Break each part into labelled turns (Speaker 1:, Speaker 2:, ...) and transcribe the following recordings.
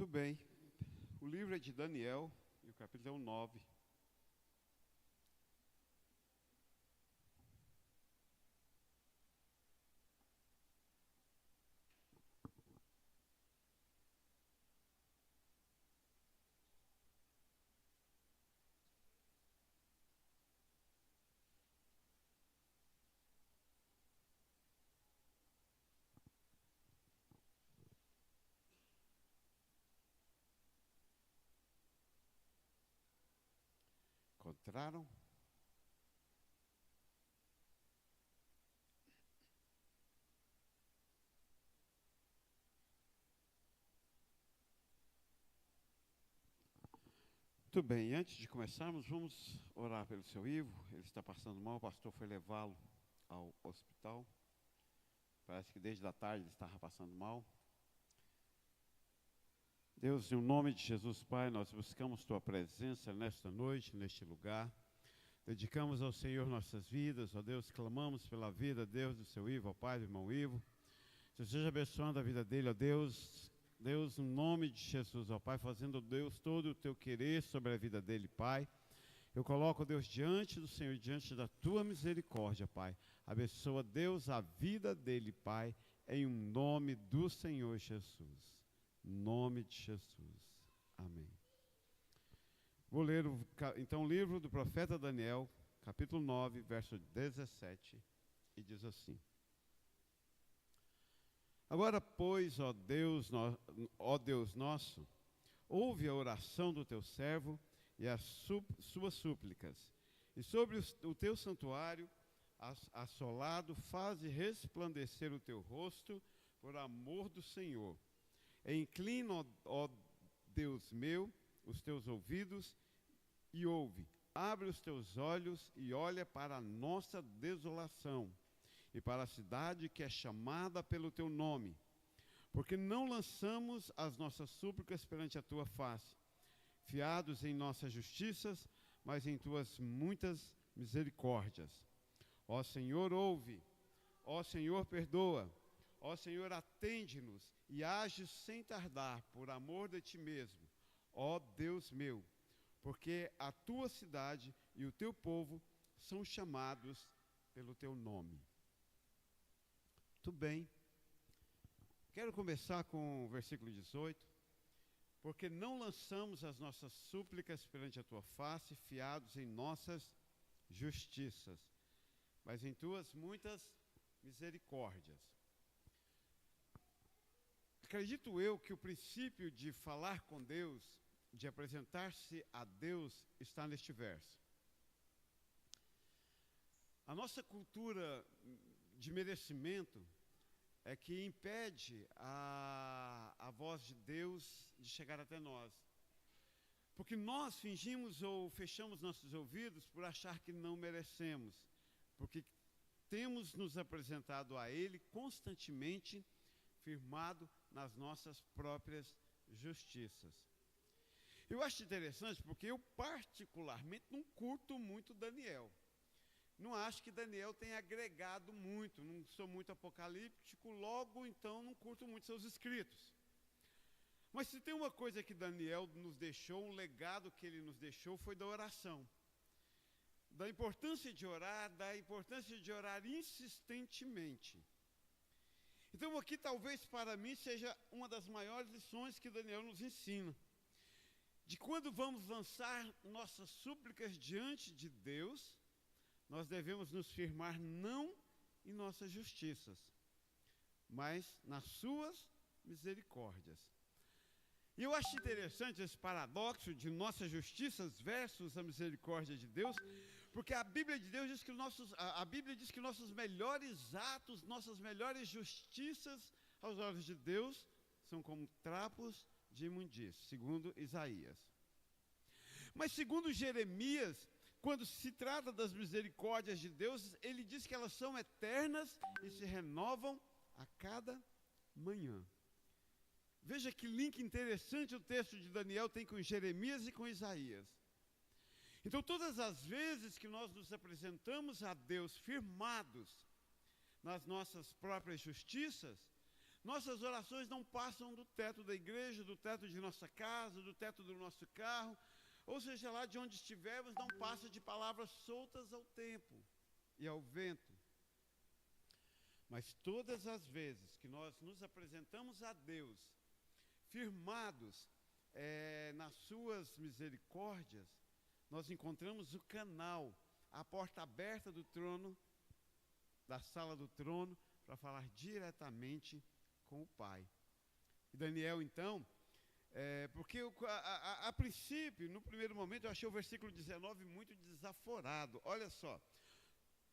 Speaker 1: Muito bem. O livro é de Daniel e o capítulo é o 9. Encontraram? Muito bem, antes de começarmos, vamos orar pelo seu Ivo. Ele está passando mal, o pastor foi levá-lo ao hospital. Parece que desde a tarde ele estava passando mal. Deus, em nome de Jesus, Pai, nós buscamos Tua presença nesta noite, neste lugar. Dedicamos ao Senhor nossas vidas, ó Deus, clamamos pela vida, Deus, do seu Ivo, ó Pai, do irmão Ivo. Que seja abençoando a vida dele, ó Deus. Deus, em nome de Jesus, ó Pai, fazendo, Deus, todo o Teu querer sobre a vida dele, Pai. Eu coloco, Deus, diante do Senhor, diante da Tua misericórdia, Pai. Abençoa, Deus, a vida dele, Pai, em nome do Senhor Jesus. Em nome de Jesus. Amém. Vou ler, então, o livro do profeta Daniel, capítulo 9, verso 17, e diz assim. Agora, pois, ó Deus nosso, ouve a oração do teu servo e as suas súplicas, e sobre o teu santuário assolado, faze resplandecer o teu rosto por amor do Senhor. E inclina, ó Deus meu, os teus ouvidos e ouve. Abre os teus olhos e olha para a nossa desolação e para a cidade que é chamada pelo teu nome. Porque não lançamos as nossas súplicas perante a tua face, fiados em nossas justiças, mas em tuas muitas misericórdias. Ó Senhor, ouve. Ó Senhor, perdoa. Ó Senhor, atende-nos e age sem tardar, por amor de ti mesmo. Ó Deus meu, porque a tua cidade e o teu povo são chamados pelo teu nome. Muito bem. Quero começar com o versículo 18. Porque não lançamos as nossas súplicas perante a tua face, fiados em nossas justiças, mas em tuas muitas misericórdias. Acredito eu que o princípio de falar com Deus, de apresentar-se a Deus, está neste verso. A nossa cultura de merecimento é que impede a voz de Deus de chegar até nós. Porque nós fingimos ou fechamos nossos ouvidos por achar que não merecemos. Porque temos nos apresentado a Ele constantemente firmado nas nossas próprias justiças. Eu acho interessante porque eu particularmente não curto muito Daniel. Não acho que Daniel tenha agregado muito, não sou muito apocalíptico, logo então não curto muito seus escritos. Mas se tem uma coisa que Daniel nos deixou, um legado que ele nos deixou, foi da oração. Da importância de orar insistentemente. Então aqui talvez para mim seja uma das maiores lições que Daniel nos ensina. De quando vamos lançar nossas súplicas diante de Deus, nós devemos nos firmar não em nossas justiças, mas nas suas misericórdias. E eu acho interessante esse paradoxo de nossas justiças versus a misericórdia de Deus, porque a Bíblia de Deus diz que a Bíblia diz que nossos melhores atos, nossas melhores justiças aos olhos de Deus são como trapos de imundícia, segundo Isaías. Mas segundo Jeremias, quando se trata das misericórdias de Deus, ele diz que elas são eternas e se renovam a cada manhã. Veja que link interessante o texto de Daniel tem com Jeremias e com Isaías. Então, todas as vezes que nós nos apresentamos a Deus firmados nas nossas próprias justiças, Nossas orações não passam do teto da igreja, do teto de nossa casa, do teto do nosso carro, ou seja, lá de onde estivermos, não passa de palavras soltas ao tempo e ao vento. Mas todas as vezes que nós nos apresentamos a Deus, firmados nas suas misericórdias, nós encontramos o canal, a porta aberta do trono, da sala do trono, para falar diretamente com o Pai. E Daniel, então, porque a princípio, no primeiro momento, eu achei o versículo 19 muito desaforado. Olha só.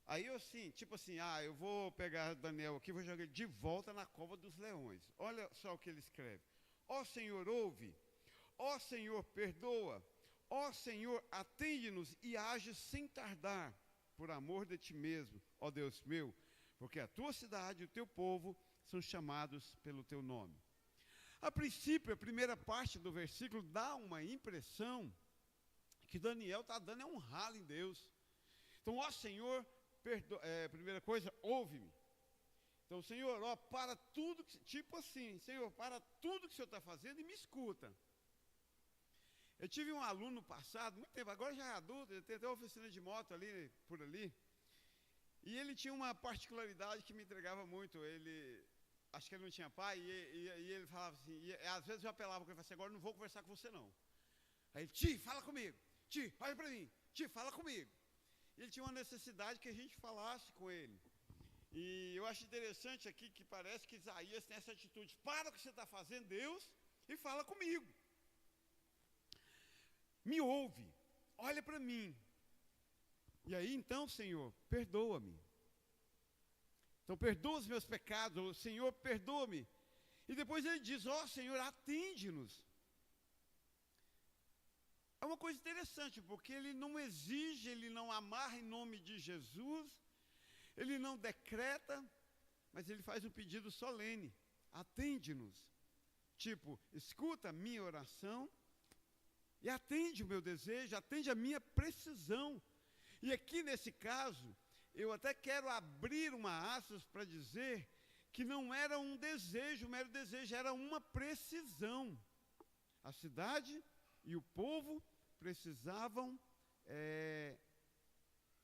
Speaker 1: Aí eu assim, tipo assim, eu vou pegar Daniel aqui e vou jogar ele de volta na cova dos leões. Olha só o que ele escreve. Ó Senhor, ouve. Ó Senhor, perdoa. Ó Senhor, atende-nos e age sem tardar, por amor de ti mesmo, ó Deus meu, porque a tua cidade e o teu povo são chamados pelo teu nome. A princípio, a primeira parte do versículo dá uma impressão que Daniel está dando um ralo em Deus. Então, ó Senhor, primeira coisa, ouve-me. Então, Senhor, para tudo, tipo assim, Senhor, para tudo que o Senhor está fazendo e me escuta. Eu tive um aluno no passado, muito tempo, agora já é adulto, ele tem até uma oficina de moto ali, por ali. E ele tinha uma particularidade que me entregava muito. Acho que ele não tinha pai, e ele falava assim, às vezes eu apelava com ele, falava assim, agora não vou conversar com você não. Aí ele, Ti, fala comigo. Ti, olha para mim. Ti, fala comigo. E ele tinha uma necessidade que a gente falasse com ele. E eu acho interessante aqui que parece que Isaías tem essa atitude. Para o que você está fazendo, Deus, e fala comigo. Me ouve, olha para mim. E aí então, Senhor, perdoa-me. Então perdoa os meus pecados, Senhor, perdoa-me. E depois ele diz, Senhor, atende-nos. É uma coisa interessante, porque ele não exige, ele não amarra em nome de Jesus, ele não decreta, mas ele faz um pedido solene, atende-nos. Tipo, escuta a minha oração e atende o meu desejo, atende a minha precisão. E aqui nesse caso, eu até quero abrir uma aspas para dizer que não era um desejo, um mero desejo, era uma precisão. A cidade e o povo precisavam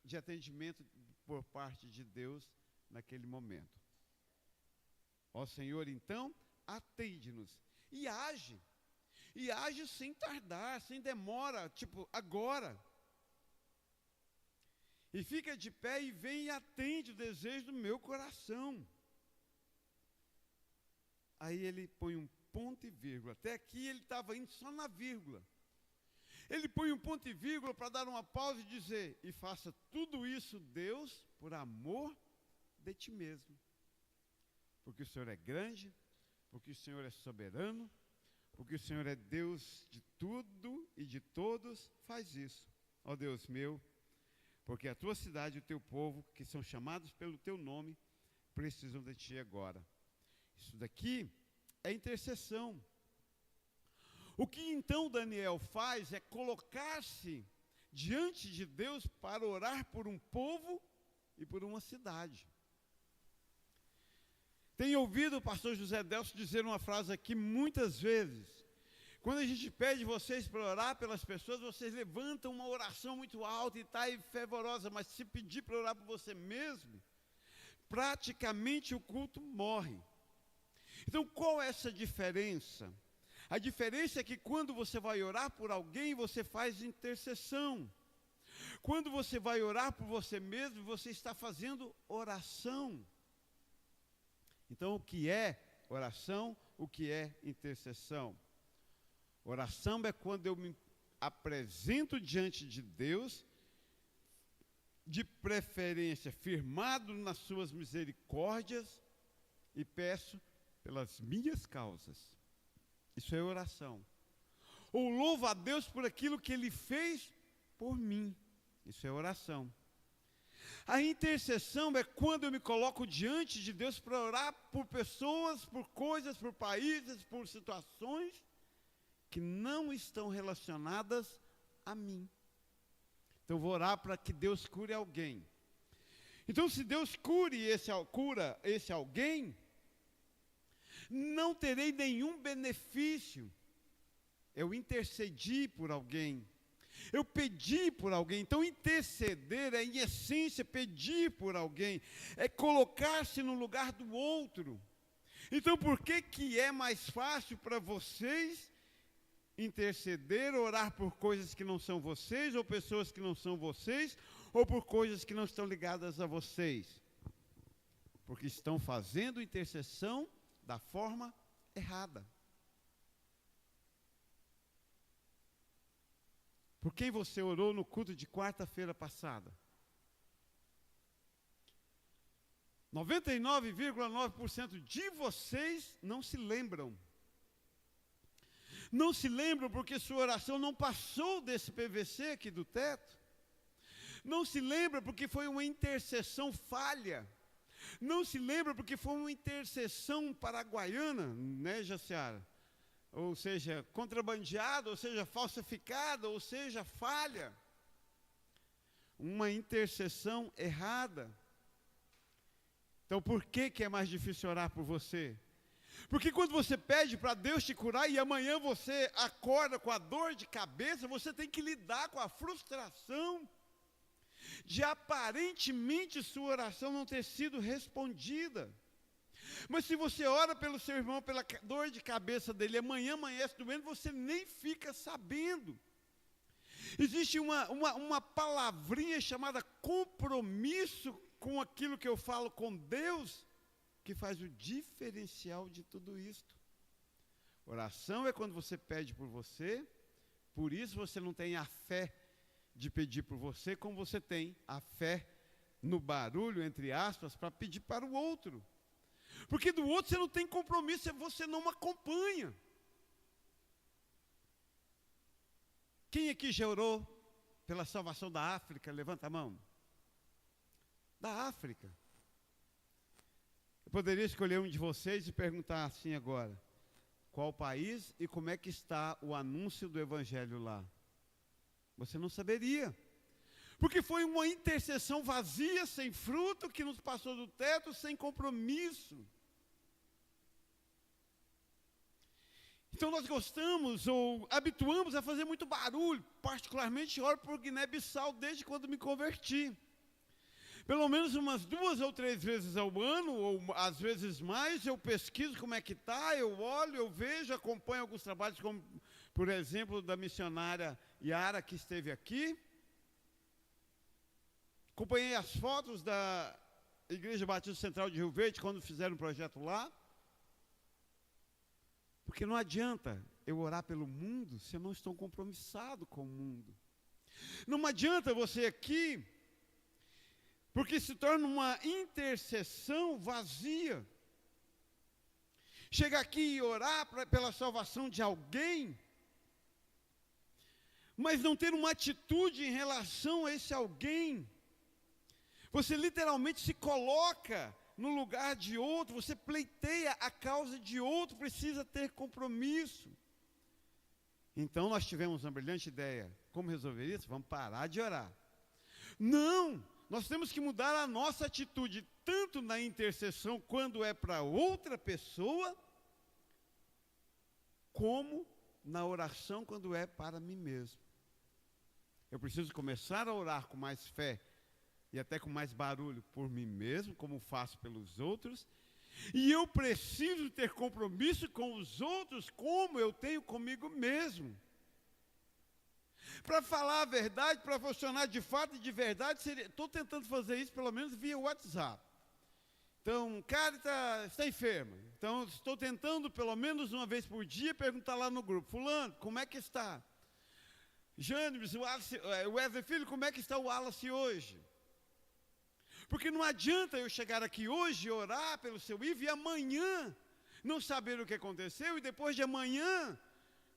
Speaker 1: de atendimento por parte de Deus naquele momento. Ó Senhor, então, atende-nos e age sem tardar, sem demora, tipo, agora. E fica de pé e vem e atende o desejo do meu coração. Aí ele põe um ponto e vírgula. Até aqui ele estava indo só na vírgula. Ele põe um ponto e vírgula para dar uma pausa e dizer, e faça tudo isso, Deus, por amor de ti mesmo. Porque o Senhor é grande, porque o Senhor é soberano, porque o Senhor é Deus de tudo e de todos, faz isso. Ó Deus meu, porque a tua cidade e o teu povo, que são chamados pelo teu nome, precisam de ti agora. Isso daqui é intercessão. O que então Daniel faz é colocar-se diante de Deus para orar por um povo e por uma cidade. Tenho ouvido o pastor José Delcio dizer uma frase aqui muitas vezes. Quando a gente pede vocês para orar pelas pessoas, vocês levantam uma oração muito alta e está fervorosa, mas se pedir para orar por você mesmo, praticamente o culto morre. Então, qual é essa diferença? A diferença é que quando você vai orar por alguém, você faz intercessão. Quando você vai orar por você mesmo, você está fazendo oração. Então, o que é oração? O que é intercessão? Oração é quando eu me apresento diante de Deus, de preferência firmado nas suas misericórdias, e peço pelas minhas causas. Isso é oração. Ou louvo a Deus por aquilo que Ele fez por mim. Isso é oração. A intercessão é quando eu me coloco diante de Deus para orar por pessoas, por coisas, por países, por situações que não estão relacionadas a mim. Então vou orar para que Deus cure alguém. Então se Deus cura esse alguém, não terei nenhum benefício. Eu intercedi por alguém, eu pedi por alguém. Então interceder é, em essência, pedir por alguém, é colocar-se no lugar do outro. Então por que é mais fácil para vocês interceder, orar por coisas que não são vocês, ou pessoas que não são vocês, ou por coisas que não estão ligadas a vocês? Porque estão fazendo intercessão da forma errada. Por quem você orou no culto de quarta-feira passada? 99,9% de vocês não se lembram. Não se lembram porque sua oração não passou desse PVC aqui do teto. Não se lembra porque foi uma intercessão falha. Não se lembra porque foi uma intercessão paraguaiana, né, Jaciara? Ou seja, contrabandeada, ou seja, falsificada, ou seja, falha. Uma intercessão errada. Então, por que é mais difícil orar por você? Porque quando você pede para Deus te curar e amanhã você acorda com a dor de cabeça, você tem que lidar com a frustração de aparentemente sua oração não ter sido respondida. Mas se você ora pelo seu irmão, pela dor de cabeça dele, amanhã amanhece doendo, você nem fica sabendo. Existe uma palavrinha chamada compromisso com aquilo que eu falo com Deus, que faz o diferencial de tudo isto. Oração é quando você pede por você, por isso você não tem a fé de pedir por você, como você tem a fé no barulho, entre aspas, para pedir para o outro. Porque do outro você não tem compromisso, você não acompanha. Quem aqui já orou pela salvação da África? Levanta a mão. Da África. Eu poderia escolher um de vocês e perguntar assim agora: qual país e como é que está o anúncio do Evangelho lá? Você não saberia. Porque foi uma intercessão vazia, sem fruto, que nos passou do teto, sem compromisso. Então nós gostamos ou habituamos a fazer muito barulho. Particularmente oro por Guiné-Bissau desde quando me converti. Pelo menos umas 2 ou 3 vezes ao ano, ou às vezes mais, eu pesquiso como é que está, eu olho, eu vejo, acompanho alguns trabalhos, como, por exemplo, da missionária Yara, que esteve aqui. Acompanhei as fotos da Igreja Batista Central de Rio Verde, quando fizeram um projeto lá. Porque não adianta eu orar pelo mundo se eu não estou compromissado com o mundo. Não adianta você aqui, porque se torna uma intercessão vazia. Chega aqui e orar pela salvação de alguém, mas não ter uma atitude em relação a esse alguém. Você literalmente se coloca no lugar de outro, você pleiteia a causa de outro, precisa ter compromisso. Então nós tivemos uma brilhante ideia. Como resolver isso? Vamos parar de orar. Não! Nós temos que mudar a nossa atitude, tanto na intercessão, quando é para outra pessoa, como na oração, quando é para mim mesmo. Eu preciso começar a orar com mais fé, e até com mais barulho por mim mesmo, como faço pelos outros, e eu preciso ter compromisso com os outros, como eu tenho comigo mesmo. Para falar a verdade, para funcionar de fato e de verdade, estou tentando fazer isso pelo menos via WhatsApp. Então, Cárita está enferma. Então, estou tentando pelo menos uma vez por dia perguntar lá no grupo: fulano, como é que está? Jânimes, o Wesley Filho, como é que está o Wallace hoje? Porque não adianta eu chegar aqui hoje e orar pelo seu Ivo e amanhã não saber o que aconteceu, e depois de amanhã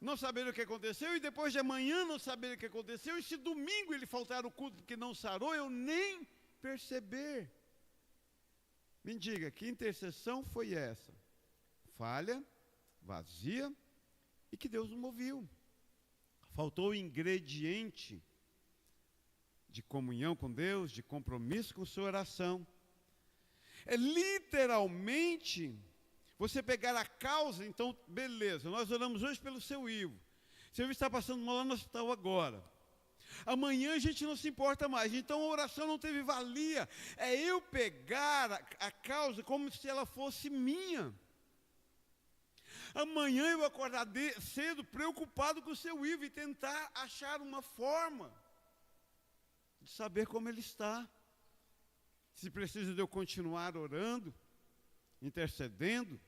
Speaker 1: não saber o que aconteceu, e depois de amanhã não saber o que aconteceu, e se domingo ele faltar o culto porque não sarou, eu nem perceber. Me diga, que intercessão foi essa? Falha, vazia, e que Deus não ouviu. Faltou o ingrediente de comunhão com Deus, de compromisso com sua oração. É literalmente Você pegar a causa, então, beleza, nós oramos hoje pelo seu Ivo. Seu Ivo está passando mal lá no hospital agora. Amanhã a gente não se importa mais. Então a oração não teve valia. É eu pegar a causa como se ela fosse minha. Amanhã eu acordar cedo, preocupado com o seu Ivo e tentar achar uma forma de saber como ele está. Se precisa de eu continuar orando, intercedendo.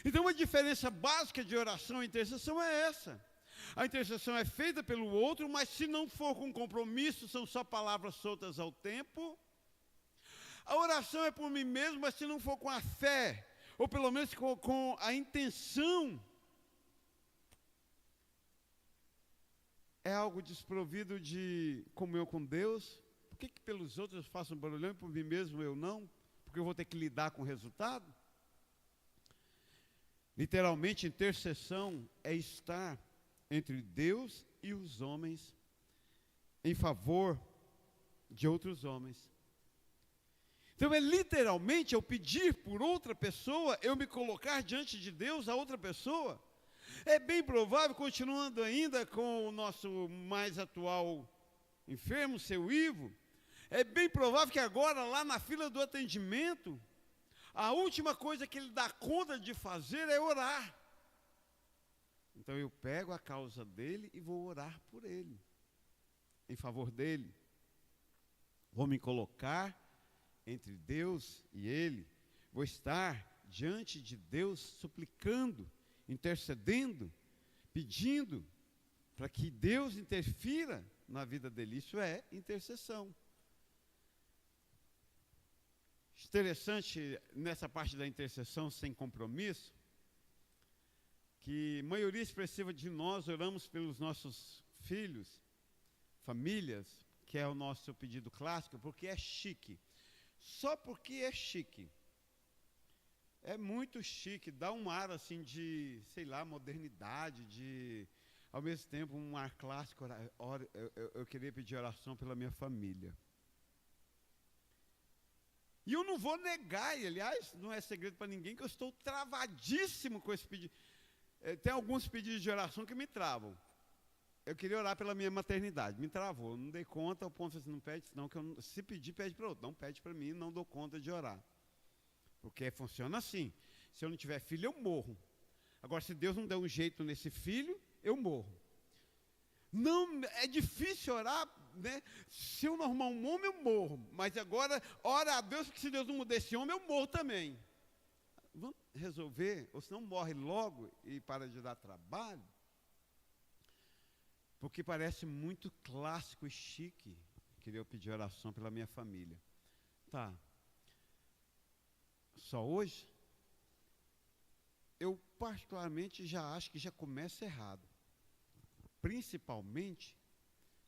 Speaker 1: Então a diferença básica de oração e intercessão é essa. A intercessão é feita pelo outro, mas se não for com compromisso, são só palavras soltas ao tempo. A oração é por mim mesmo, mas se não for com a fé, ou pelo menos com a intenção, é algo desprovido de comunhão com Deus. Por que pelos outros eu faço um barulhão e por mim mesmo eu não? Porque eu vou ter que lidar com o resultado? Literalmente, intercessão é estar entre Deus e os homens em favor de outros homens. Então é literalmente eu pedir por outra pessoa, eu me colocar diante de Deus a outra pessoa. É bem provável, continuando ainda com o nosso mais atual enfermo, seu Ivo, é bem provável que agora lá na fila do atendimento, a última coisa que ele dá conta de fazer é orar. Então eu pego a causa dele e vou orar por ele, em favor dele. Vou me colocar entre Deus e ele. Vou estar diante de Deus suplicando, intercedendo, pedindo para que Deus interfira na vida dele. Isso é intercessão. Interessante nessa parte da intercessão sem compromisso, que a maioria expressiva de nós oramos pelos nossos filhos, famílias, que é o nosso pedido clássico, porque é chique. Só porque é chique. É muito chique, dá um ar assim de, sei lá, modernidade, de, ao mesmo tempo, um ar clássico. Eu queria pedir oração pela minha família. E eu não vou negar, e aliás, não é segredo para ninguém, que eu estou travadíssimo com esse pedido. Tem alguns pedidos de oração que me travam. Eu queria orar pela minha maternidade, me travou, eu não dei conta, ao ponto assim, não pede, senão que eu, se pedir, pede para outro. Não pede para mim, não dou conta de orar. Porque funciona assim, se eu não tiver filho, eu morro. Agora, se Deus não der um jeito nesse filho, eu morro. Não, é difícil orar, né? Se eu não arrumar um homem, eu morro. Mas agora, ora a Deus, porque se Deus não mudar esse homem, eu morro também. Vamos resolver, ou senão morre logo e para de dar trabalho. Porque parece muito clássico e chique. Queria eu pedir oração pela minha família. Tá. Só hoje? Eu particularmente já acho que já começa errado. Principalmente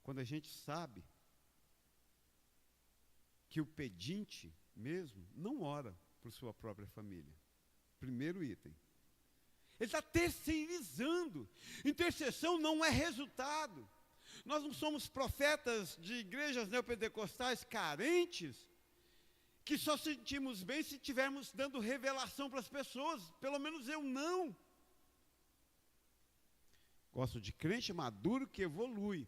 Speaker 1: quando a gente sabe que o pedinte mesmo não ora por sua própria família. Primeiro item. Ele está terceirizando. Intercessão não é resultado. Nós não somos profetas de igrejas neopentecostais carentes, que só sentimos bem se estivermos dando revelação para as pessoas. Pelo menos eu não. Gosto de crente maduro que evolui.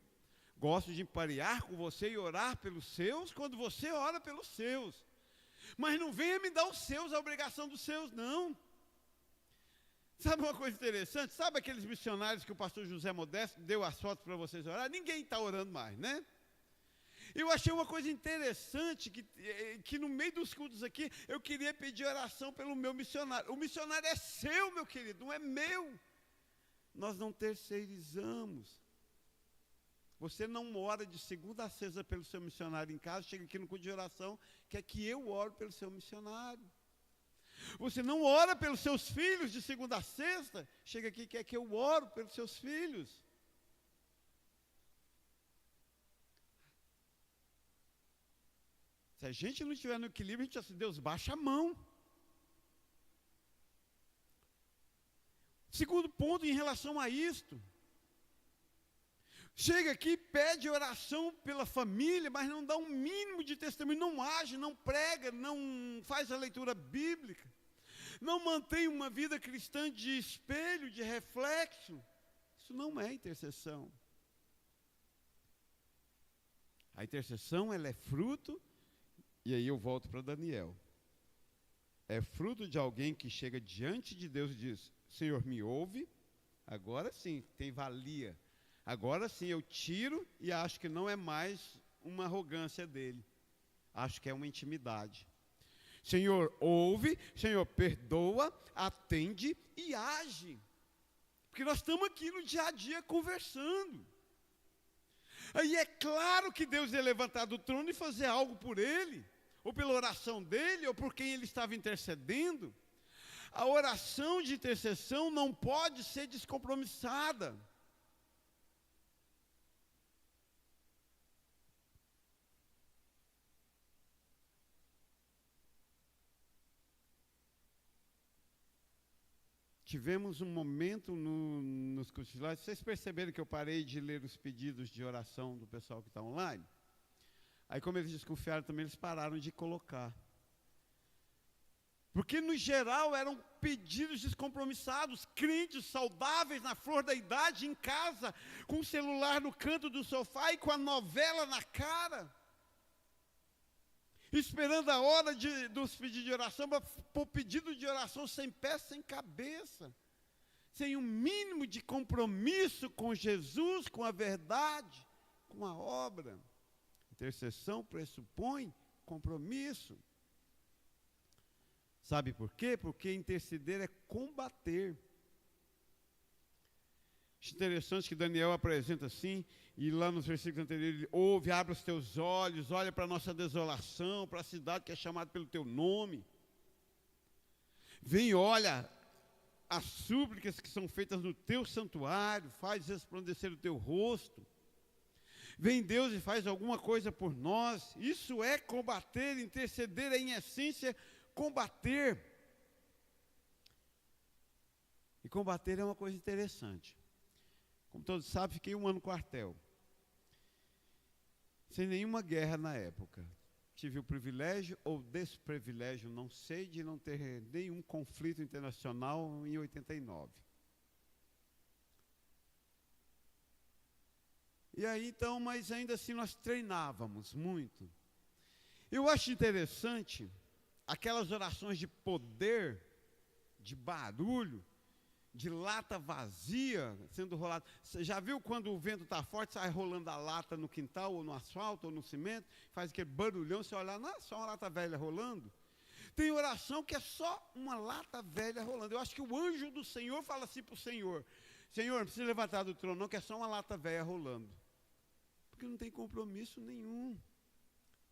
Speaker 1: Gosto de emparear com você e orar pelos seus quando você ora pelos seus. Mas não venha me dar os seus, a obrigação dos seus, não. Sabe uma coisa interessante? Sabe aqueles missionários que o pastor José Modesto deu as fotos para vocês orar? Ninguém está orando mais, né? Eu achei uma coisa interessante, que no meio dos cultos aqui, eu queria pedir oração pelo meu missionário. O missionário é seu, meu querido, não é meu. Nós não terceirizamos. Você não ora de segunda a sexta pelo seu missionário em casa, chega aqui no culto de oração, quer que eu oro pelo seu missionário. Você não ora pelos seus filhos de segunda a sexta, chega aqui e quer que eu oro pelos seus filhos. Se a gente não estiver no equilíbrio, a gente assim, Deus, baixa a mão. Segundo ponto em relação a isto. Chega aqui, pede oração pela família, mas não dá um mínimo de testemunho, não age, não prega, não faz a leitura bíblica. não mantém uma vida cristã de espelho, de reflexo, isso não é intercessão. A intercessão, ela é fruto, e aí eu volto para Daniel. É fruto de alguém que chega diante de Deus e diz: Senhor, me ouve, agora sim, tem valia. Agora sim eu tiro e acho que não é mais uma arrogância dele. Acho que é uma intimidade. Senhor, ouve, Senhor, perdoa, atende e age. Porque nós estamos aqui no dia a dia conversando. Aí é claro que Deus ia levantar do trono e fazer algo por ele, ou pela oração dele, ou por quem ele estava intercedendo. A oração de intercessão não pode ser descompromissada. Tivemos um momento nos cursos lá, vocês perceberam que eu parei de ler os pedidos de oração do pessoal que está online? Aí, como eles desconfiaram também, eles pararam de colocar. Porque, no geral, eram pedidos descompromissados, crentes saudáveis, na flor da idade, em casa, com o celular no canto do sofá e com a novela na cara, esperando a hora dos pedidos de oração, por pedido de oração sem pé, sem cabeça, sem um mínimo de compromisso com Jesus, com a verdade, com a obra. Intercessão pressupõe compromisso. Sabe por quê? Porque interceder é combater. É interessante que Daniel apresenta assim, e lá nos versículos anteriores, ele ouve, abre os teus olhos, olha para a nossa desolação, para a cidade que é chamada pelo teu nome. Vem, olha as súplicas que são feitas no teu santuário, faz resplandecer o teu rosto. Vem Deus e faz alguma coisa por nós. Isso é combater, interceder é, em essência, combater. E combater é uma coisa interessante. Como todos sabem, fiquei 1 ano no quartel. Sem nenhuma guerra na época. Tive o privilégio ou desprivilégio, não sei, de não ter nenhum conflito internacional em 89. E aí então, mas ainda assim nós treinávamos muito. Eu acho interessante aquelas orações de poder, de barulho, de lata vazia sendo rolada. Você já viu quando o vento está forte, sai rolando a lata no quintal, ou no asfalto, ou no cimento, faz aquele barulhão, você olha, não é só uma lata velha rolando? Tem oração que é só uma lata velha rolando. Eu acho que o anjo do Senhor fala assim para o Senhor: Senhor, não precisa levantar do trono não, que é só uma lata velha rolando. Porque não tem compromisso nenhum,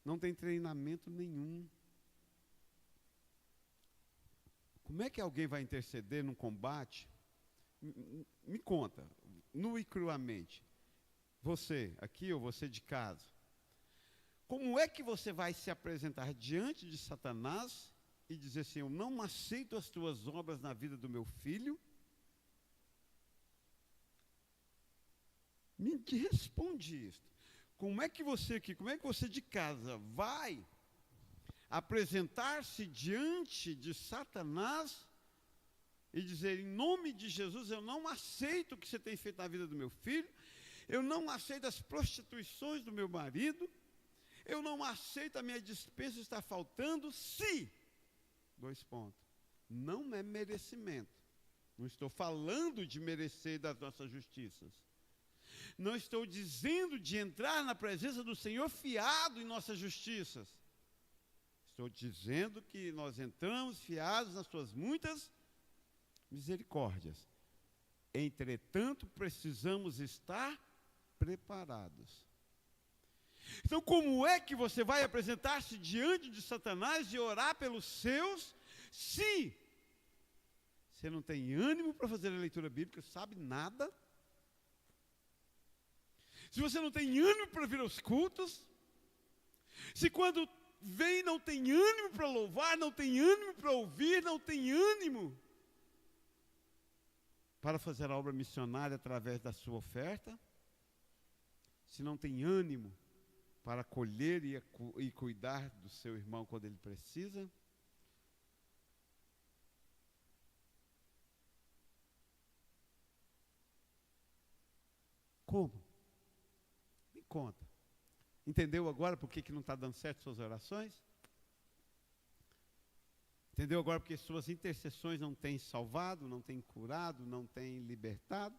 Speaker 1: não tem treinamento nenhum. Como é que alguém vai interceder num combate? Me conta, nua e cruamente, você aqui ou você de casa, como é que você vai se apresentar diante de Satanás e dizer assim: eu não aceito as tuas obras na vida do meu filho? Me responde isso. Como é que você aqui, como é que você de casa vai apresentar-se diante de Satanás e dizer: em nome de Jesus, eu não aceito o que você tem feito na vida do meu filho, eu não aceito as prostituições do meu marido, eu não aceito a minha despensa estar faltando, se, não é merecimento. Não estou falando de merecer das nossas justiças. Não estou dizendo de entrar na presença do Senhor fiado em nossas justiças. Estou dizendo que nós entramos fiados nas suas muitas misericórdias. Entretanto, precisamos estar preparados. Então, como é que você vai apresentar-se diante de Satanás e orar pelos seus, se você não tem ânimo para fazer a leitura bíblica, sabe nada? Se você não tem ânimo para vir aos cultos, se quando vem não tem ânimo para louvar, não tem ânimo para ouvir, não tem ânimo para fazer a obra missionária através da sua oferta, se não tem ânimo para acolher e cuidar do seu irmão quando ele precisa, Como? Me conta. Entendeu agora por que não está dando certo suas orações? Entendeu agora porque suas intercessões não têm salvado, não têm curado, não têm libertado?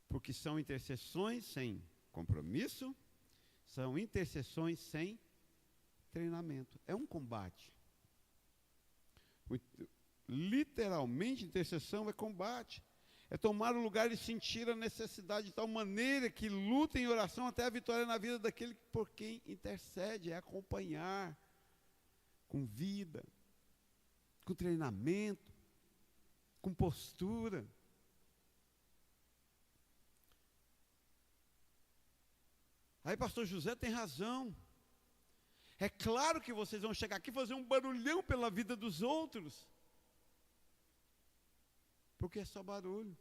Speaker 1: Porque são intercessões sem compromisso, são intercessões sem treinamento. É um combate. Literalmente, intercessão é combate. É tomar o lugar e sentir a necessidade de tal maneira que luta em oração até a vitória na vida daquele por quem intercede. É acompanhar com vida, com treinamento, com postura. Aí pastor José tem razão. É claro que vocês vão chegar aqui e fazer um barulhão pela vida dos outros. Porque é só barulho.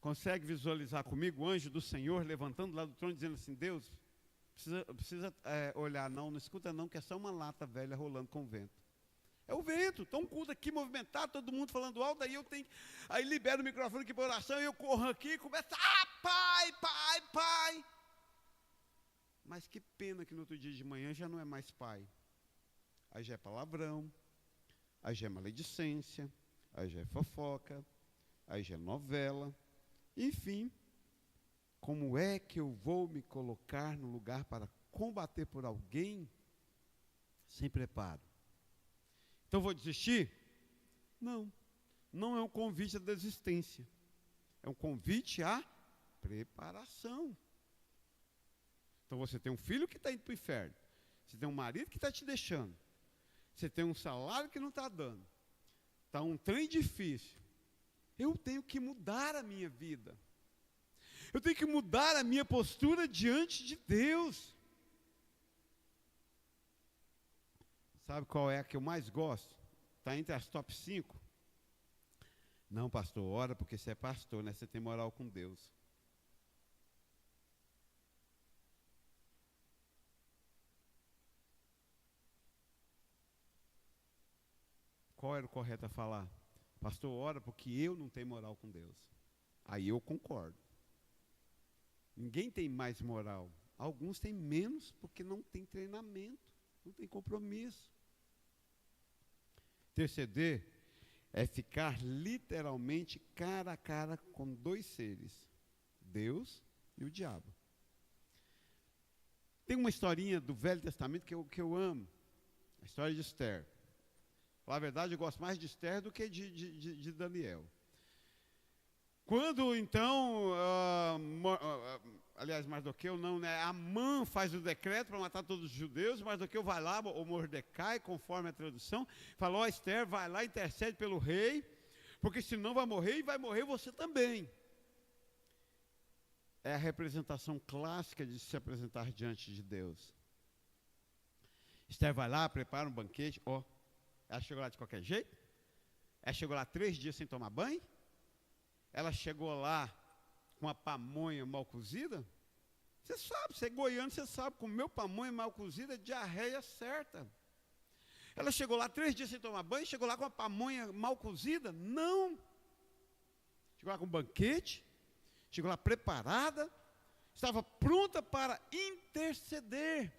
Speaker 1: Consegue visualizar comigo o anjo do Senhor levantando lá do trono dizendo assim, Deus, precisa olhar, não escuta não, que é só uma lata velha rolando com o vento. É o vento, está um culto aqui movimentado, todo mundo falando alto, aí libera o microfone aqui para oração, e eu corro aqui e começo, pai. Mas que pena que no outro dia de manhã já não é mais pai. Aí já é palavrão, aí já é maledicência, aí já é fofoca, aí já é novela. Enfim, como é que eu vou me colocar no lugar para combater por alguém sem preparo? Então vou desistir? Não, não é um convite à desistência. É um convite à preparação. Então você tem um filho que está indo para o inferno. Você tem um marido que está te deixando. Você tem um salário que não está dando. Está um trem difícil. Eu tenho que mudar a minha vida. Eu tenho que mudar a minha postura diante de Deus. Sabe qual é a que eu mais gosto? Está entre as top 5. Não, pastor, ora porque você é pastor, né? Você tem moral com Deus. Qual era o correto a falar? Pastor, ora porque eu não tenho moral com Deus. Aí eu concordo. Ninguém tem mais moral. Alguns têm menos porque não tem treinamento, não tem compromisso. Interceder é ficar literalmente cara a cara com dois seres, Deus e o diabo. Tem uma historinha do Velho Testamento que eu amo, a história de Esther. Na verdade, eu gosto mais de Esther do que de Daniel. Quando, então, aliás, Mardoqueu não, né? Amã faz o decreto para matar todos os judeus, Mardoqueu vai lá, ou Mordecai, conforme a tradução, fala, Esther, vai lá, intercede pelo rei, porque senão vai morrer e vai morrer você também. É a representação clássica de se apresentar diante de Deus. Esther vai lá, prepara um banquete, ela chegou lá de qualquer jeito? Ela chegou lá 3 dias sem tomar banho? Ela chegou lá com a pamonha mal cozida? Você sabe, você é goiano, você sabe, comer pamonha mal cozida é diarreia certa. Ela chegou lá 3 dias sem tomar banho, chegou lá com a pamonha mal cozida? Não. Chegou lá com um banquete, chegou lá preparada, estava pronta para interceder,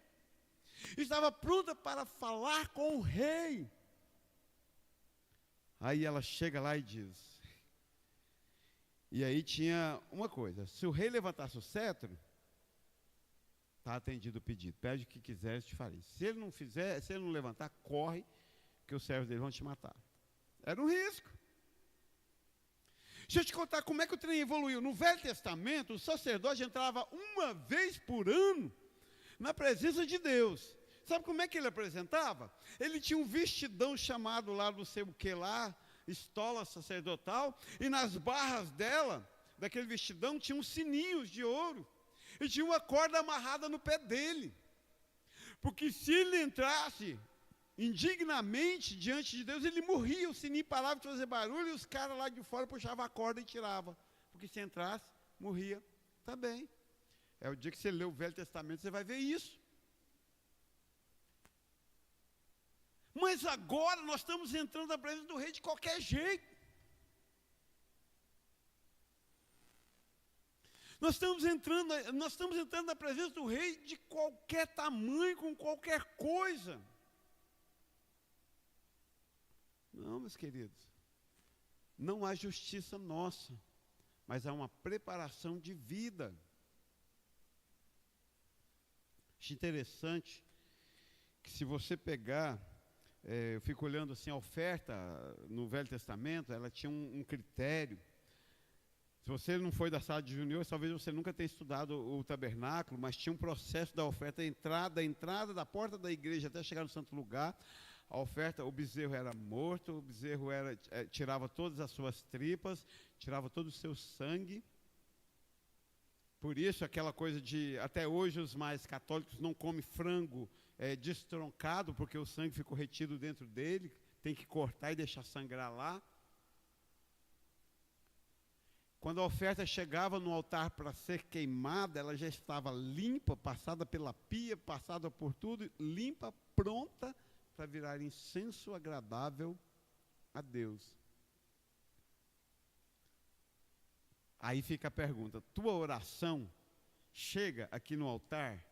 Speaker 1: estava pronta para falar com o rei. Aí ela chega lá e diz, e aí tinha uma coisa, se o rei levantasse o cetro, está atendido o pedido, pede o que quiseres, te farei. Se ele não fizer, se ele não levantar, corre, que os servos dele vão te matar. Era um risco. Deixa eu te contar como é que o trem evoluiu. No Velho Testamento, o sacerdote entrava uma vez por ano na presença de Deus. Sabe como é que ele apresentava? Ele tinha um vestidão chamado lá, não sei o que lá, estola sacerdotal, e nas barras dela, daquele vestidão, tinha uns sininhos de ouro, e tinha uma corda amarrada no pé dele, porque se ele entrasse indignamente diante de Deus, ele morria, o sininho parava de fazer barulho, e os caras lá de fora puxavam a corda e tiravam, porque se entrasse, morria também. É o dia que você lê o Velho Testamento, você vai ver isso. Mas agora nós estamos entrando na presença do rei de qualquer jeito. Nós estamos entrando na presença do rei de qualquer tamanho, com qualquer coisa. Não, meus queridos. Não há justiça nossa, mas há uma preparação de vida. Acho interessante que se você pegar, eu fico olhando assim, a oferta no Velho Testamento, ela tinha um critério. Se você não foi da sala de juniores, talvez você nunca tenha estudado o tabernáculo, mas tinha um processo da oferta, da entrada da porta da igreja até chegar no santo lugar. A oferta, o bezerro era morto, o bezerro tirava todas as suas tripas, tirava todo o seu sangue. Por isso, aquela coisa de, até hoje, os mais católicos não comem frango destroncado, porque o sangue ficou retido dentro dele, tem que cortar e deixar sangrar lá. Quando a oferta chegava no altar para ser queimada, ela já estava limpa, passada pela pia, passada por tudo, limpa, pronta para virar incenso agradável a Deus. Aí fica a pergunta, tua oração chega aqui no altar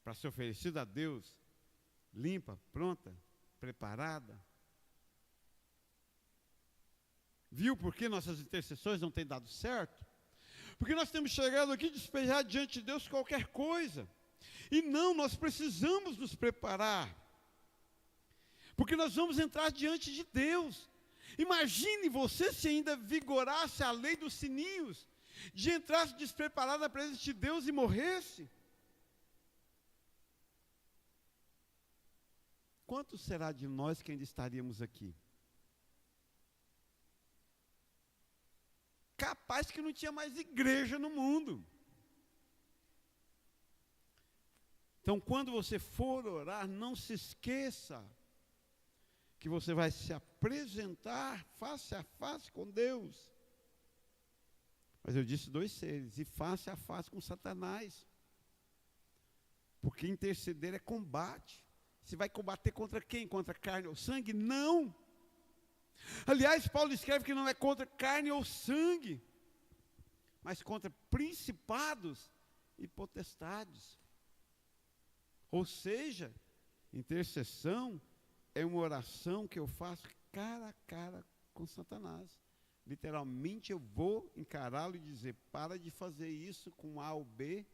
Speaker 1: para ser oferecida a Deus, limpa, pronta, preparada? Viu por que nossas intercessões não têm dado certo? Porque nós temos chegado aqui e despejar diante de Deus qualquer coisa. E não, nós precisamos nos preparar. Porque nós vamos entrar diante de Deus. Imagine você se ainda vigorasse a lei dos sininhos, de entrasse despreparado na presença de Deus e morresse. Quanto será de nós que ainda estaríamos aqui? Capaz que não tinha mais igreja no mundo. Então, quando você for orar, não se esqueça que você vai se apresentar face a face com Deus. Mas eu disse dois seres, e face a face com Satanás. Porque interceder é combate. Você vai combater contra quem? Contra carne ou sangue? Não! Aliás, Paulo escreve que não é contra carne ou sangue, mas contra principados e potestades. Ou seja, intercessão é uma oração que eu faço cara a cara com Satanás. Literalmente eu vou encará-lo e dizer, para de fazer isso com A ou B,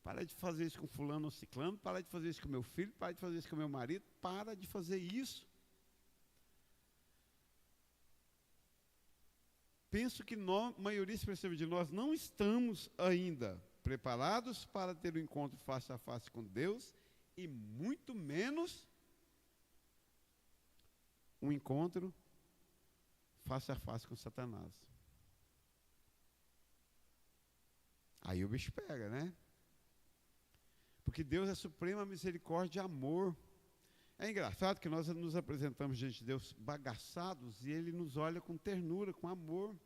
Speaker 1: para de fazer isso com fulano ou ciclano, para de fazer isso com meu filho, para de fazer isso com meu marido, para de fazer isso. Penso que a maioria expressiva de nós não estamos ainda preparados para ter um encontro face a face com Deus e muito menos um encontro face a face com Satanás. Aí o bicho pega, né? Porque Deus é suprema misericórdia e amor. É engraçado que nós nos apresentamos diante de Deus bagaçados e Ele nos olha com ternura, com amor.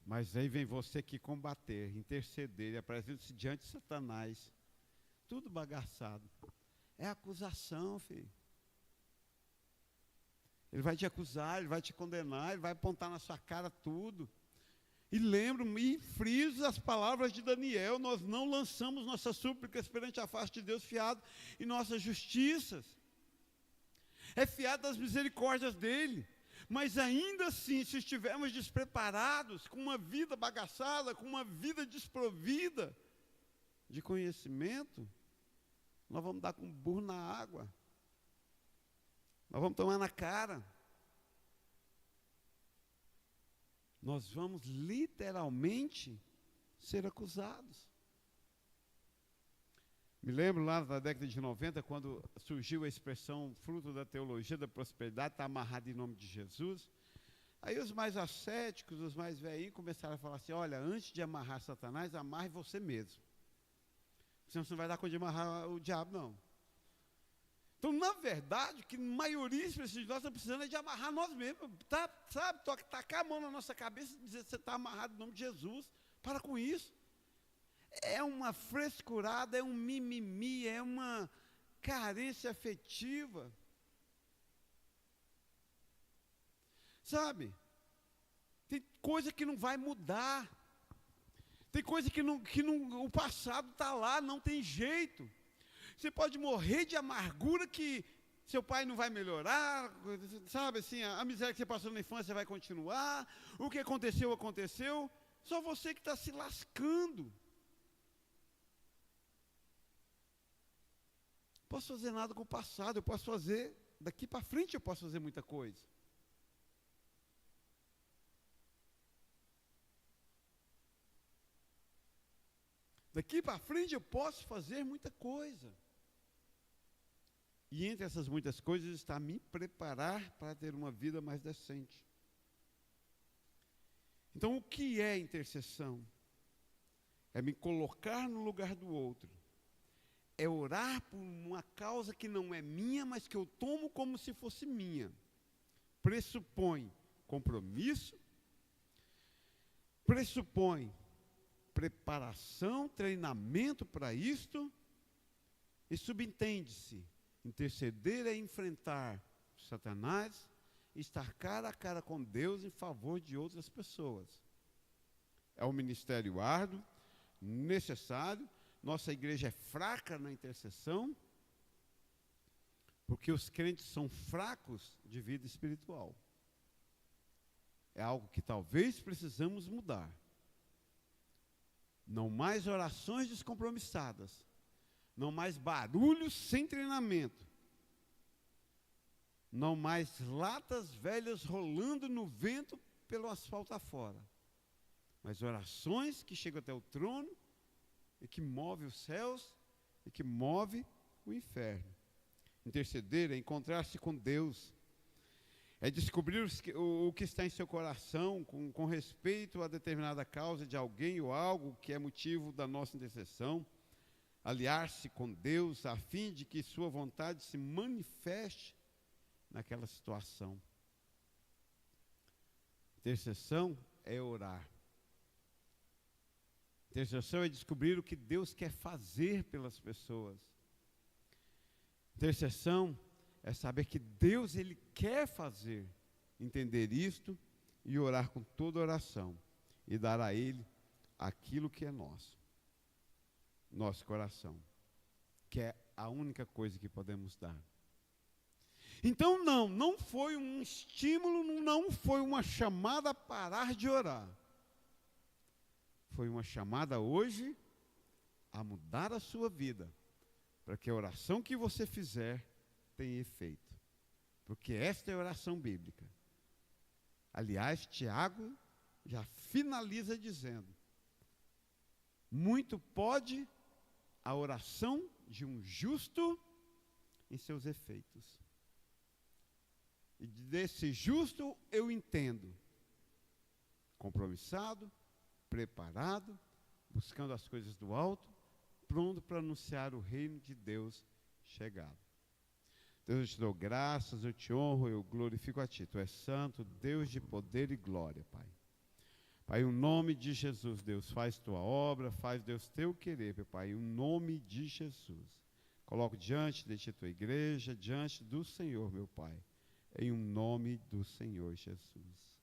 Speaker 1: Mas aí vem você que combater, interceder, e apresenta-se diante de Satanás. Tudo bagaçado. É acusação, filho. Ele vai te acusar, ele vai te condenar, ele vai apontar na sua cara tudo. E lembro-me, e friso as palavras de Daniel, nós não lançamos nossas súplicas perante a face de Deus fiado em nossas justiças. É fiado das misericórdias dele. Mas ainda assim, se estivermos despreparados, com uma vida bagaçada, com uma vida desprovida de conhecimento, nós vamos dar com burro na água. Nós vamos tomar na cara. Nós vamos literalmente ser acusados. Me lembro lá na década de 90, quando surgiu a expressão fruto da teologia da prosperidade, está amarrado em nome de Jesus. Aí os mais ascéticos, os mais velhinhos começaram a falar assim, olha, antes de amarrar Satanás, amarre você mesmo. Senão você não vai dar conta de amarrar o diabo, não. Então, na verdade, que a maioria de nós estamos precisando é de amarrar nós mesmos. Sabe, tacar a mão na nossa cabeça e dizer que você está amarrado em nome de Jesus. Para com isso. É uma frescurada, é um mimimi, é uma carência afetiva. Sabe? Tem coisa que não vai mudar. Tem coisa que o passado está lá, não tem jeito. Você pode morrer de amargura que seu pai não vai melhorar, sabe assim, a miséria que você passou na infância vai continuar, o que aconteceu, aconteceu, só você que está se lascando. Não posso fazer nada com o passado, eu posso fazer, daqui para frente eu posso fazer muita coisa. Daqui para frente eu posso fazer muita coisa. E entre essas muitas coisas está me preparar para ter uma vida mais decente. Então, o que é intercessão? É me colocar no lugar do outro. É orar por uma causa que não é minha, mas que eu tomo como se fosse minha. Pressupõe compromisso, pressupõe preparação, treinamento para isto, e subentende-se, interceder é enfrentar Satanás, estar cara a cara com Deus em favor de outras pessoas. É um ministério árduo, necessário. Nossa igreja é fraca na intercessão, porque os crentes são fracos de vida espiritual. É algo que talvez precisamos mudar. Não mais orações descompromissadas. Não mais barulhos sem treinamento. Não mais latas velhas rolando no vento pelo asfalto afora. Mas orações que chegam até o trono e que movem os céus e que movem o inferno. Interceder é encontrar-se com Deus. É descobrir o que está em seu coração com respeito a determinada causa de alguém ou algo que é motivo da nossa intercessão. Aliar-se com Deus a fim de que sua vontade se manifeste naquela situação. Intercessão é orar. Intercessão é descobrir o que Deus quer fazer pelas pessoas. Intercessão é saber que Deus, Ele quer fazer, entender isto e orar com toda oração e dar a Ele aquilo que é nosso coração, que é a única coisa que podemos dar. Então não foi um estímulo, não foi uma chamada a parar de orar. Foi uma chamada hoje a mudar a sua vida, para que a oração que você fizer tenha efeito. Porque esta é a oração bíblica. Aliás, Tiago já finaliza dizendo: muito pode a oração de um justo em seus efeitos. E desse justo eu entendo compromissado, preparado, buscando as coisas do alto, pronto para anunciar o reino de Deus chegado. Deus, eu te dou graças, eu te honro, eu glorifico a ti. Tu és santo, Deus de poder e glória, Pai. Pai, em nome de Jesus, Deus, faz tua obra, faz, Deus, teu querer, meu Pai, em nome de Jesus. Coloco diante de ti tua igreja, diante do Senhor, meu Pai, em nome do Senhor Jesus.